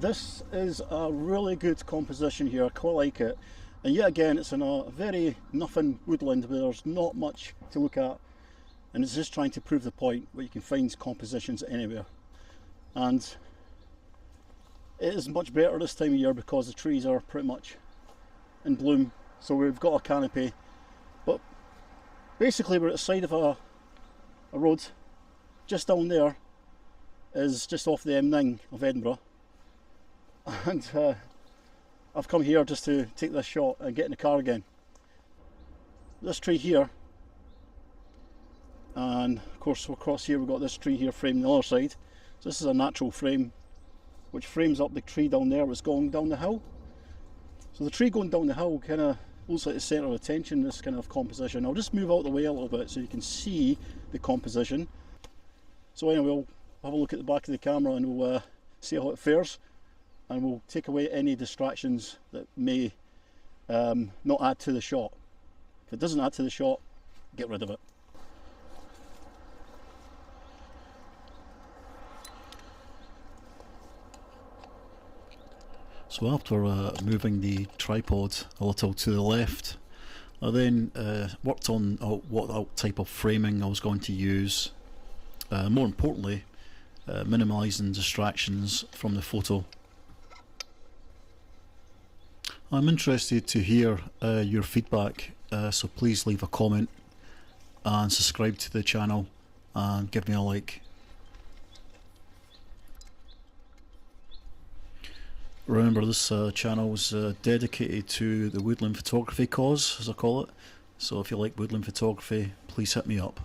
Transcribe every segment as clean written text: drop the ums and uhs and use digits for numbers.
This is a really good composition here, I quite like it. And yet again, it's in a very nothing woodland where there's not much to look at. And it's just trying to prove the point where you can find compositions anywhere. And it is much better this time of year because the trees are pretty much in bloom. So we've got a canopy. But basically we're at the side of a road. Just down there is just off the M9 of Edinburgh. And I've come here just to take this shot and get in the car again. This tree here, and of course across here we've got this tree here framed on the other side. So this is a natural frame which frames up the tree down there that's going down the hill. So the tree going down the hill kind of looks like the centre of attention, this kind of composition. I'll just move out of the way a little bit so you can see the composition. So anyway, we'll have a look at the back of the camera and we'll see how it fares. And we'll take away any distractions that may not add to the shot. If it doesn't add to the shot, get rid of it. So after moving the tripod a little to the left, I then worked on what type of framing I was going to use. More importantly, minimising distractions from the photo. I'm interested to hear your feedback, so please leave a comment and subscribe to the channel and give me a like. Remember, this channel is dedicated to the woodland photography cause, as I call it, so if you like woodland photography, please hit me up.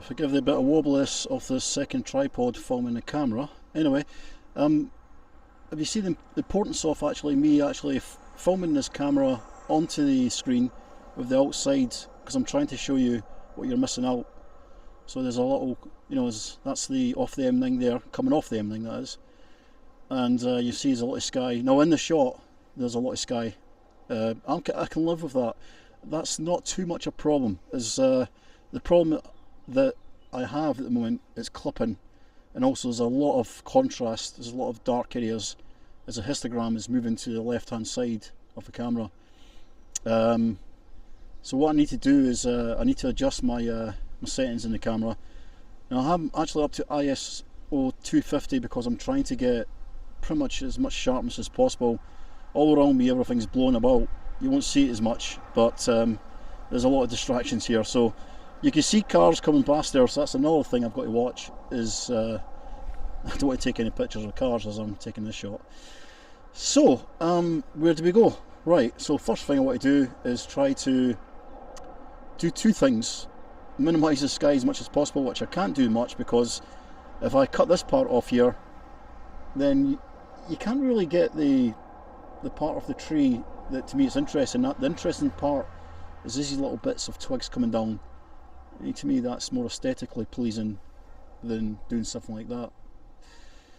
Forgive the bit of wobbliness of the second tripod filming the camera. Anyway, have you seen the importance of me filming this camera onto the screen with the outside, because I'm trying to show you what you're missing out. So there's a little, that's the off the M9 there, coming off the M9 that is, and you see there's a lot of sky. Now in the shot there's a lot of sky. I can live with that. That's not too much a problem. The problem that I have at the moment is clipping, and also there's a lot of contrast, there's a lot of dark areas as the histogram is moving to the left hand side of the camera. So what I need to do is I need to adjust my settings in the camera. Now I'm actually up to ISO 250 because I'm trying to get pretty much as much sharpness as possible. All around me everything's blown about, you won't see it as much, but there's a lot of distractions here. So you can see cars coming past there, so that's another thing I've got to watch, is I don't want to take any pictures of cars as I'm taking this shot. So, where do we go? Right, so first thing I want to do is try to do two things. Minimise the sky as much as possible, which I can't do much because if I cut this part off here, then you can't really get the part of the tree that to me is interesting. The interesting part is these little bits of twigs coming down. To me that's more aesthetically pleasing than doing something like that.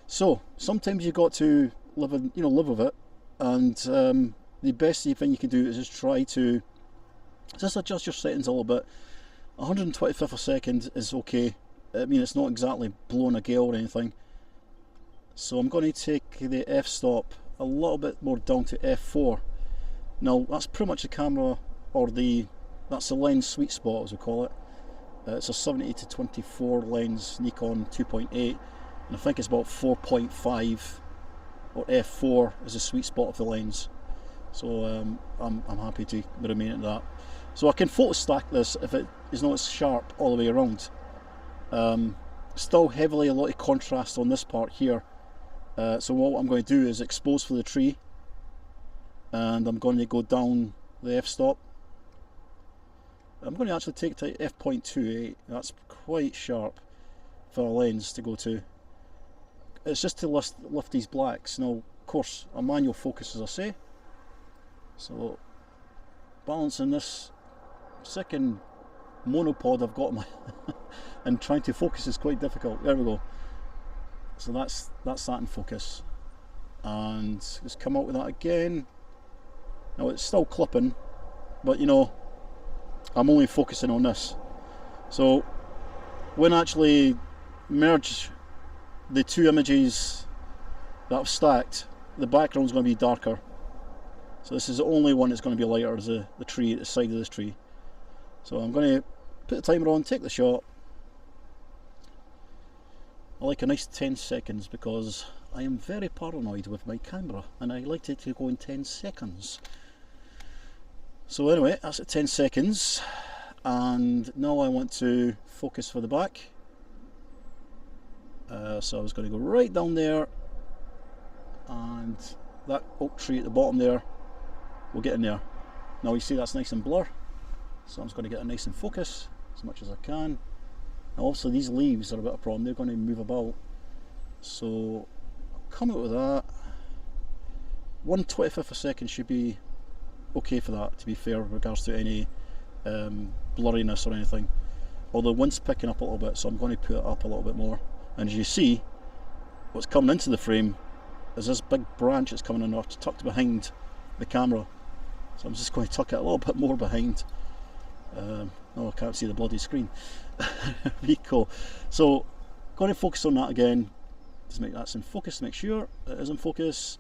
So sometimes you've got to live with it, and the best thing you can do is just try to just adjust your settings a little bit. 125th a second is okay. I mean, it's not exactly blowing a gale or anything. So I'm going to take the f-stop a little bit more down to f4. Now that's pretty much the camera, or that's the lens sweet spot as we call it. It's a 70-24 lens Nikon 2.8, and I think it's about 4.5 or f4 is the sweet spot of the lens. So I'm happy to remain at that. So I can photo stack this if it is not as sharp all the way around. Still heavily a lot of contrast on this part here. So what I'm going to do is expose for the tree, and I'm going to go down the f-stop. I'm going to actually take it to f.28. That's quite sharp for a lens to go to. It's just to lift these blacks. Now, of course, a manual focus, as I say. So, balancing this second monopod I've got my and trying to focus is quite difficult. There we go. So that's that in focus, and just come out with that again. Now it's still clipping, but you know, I'm only focusing on this. So when I actually merge the two images that I've stacked, the background's going to be darker. So this is the only one that's going to be lighter, is the tree at the side of this tree. So I'm going to put the timer on, take the shot. I like a nice 10 seconds because I am very paranoid with my camera and I like it to go in 10 seconds. So anyway, that's at 10 seconds, and now I want to focus for the back. So I was going to go right down there, and that oak tree at the bottom there, we'll get in there. Now you see that's nice and blur, so I'm just going to get it nice and focus as much as I can. Now also these leaves are a bit of a problem, they're going to move about, so I'll come out with that. 1/25 of a second should be okay for that, to be fair, with regards to any blurriness or anything. Although wind's picking up a little bit, so I'm going to put it up a little bit more. And as you see, what's coming into the frame is this big branch that's coming in, tucked behind the camera. So I'm just going to tuck it a little bit more behind. Oh, I can't see the bloody screen. Very cool. So, going to focus on that again. Just make that's in focus to make sure it is in focus.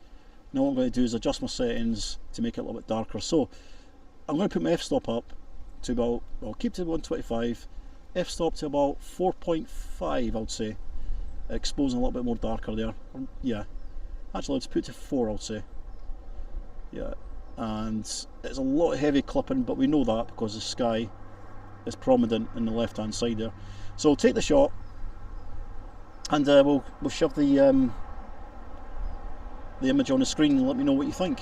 Now what I'm going to do is adjust my settings to make it a little bit darker. So I'm going to put my f-stop up to about, I'll keep to 125, f-stop to about 4.5 I would say, exposing a little bit more darker there. Yeah, actually let's put it to 4 I would say. Yeah, and it's a lot of heavy clipping, but we know that because the sky is prominent in the left hand side there. So we'll take the shot, and we'll shove the image on the screen and let me know what you think.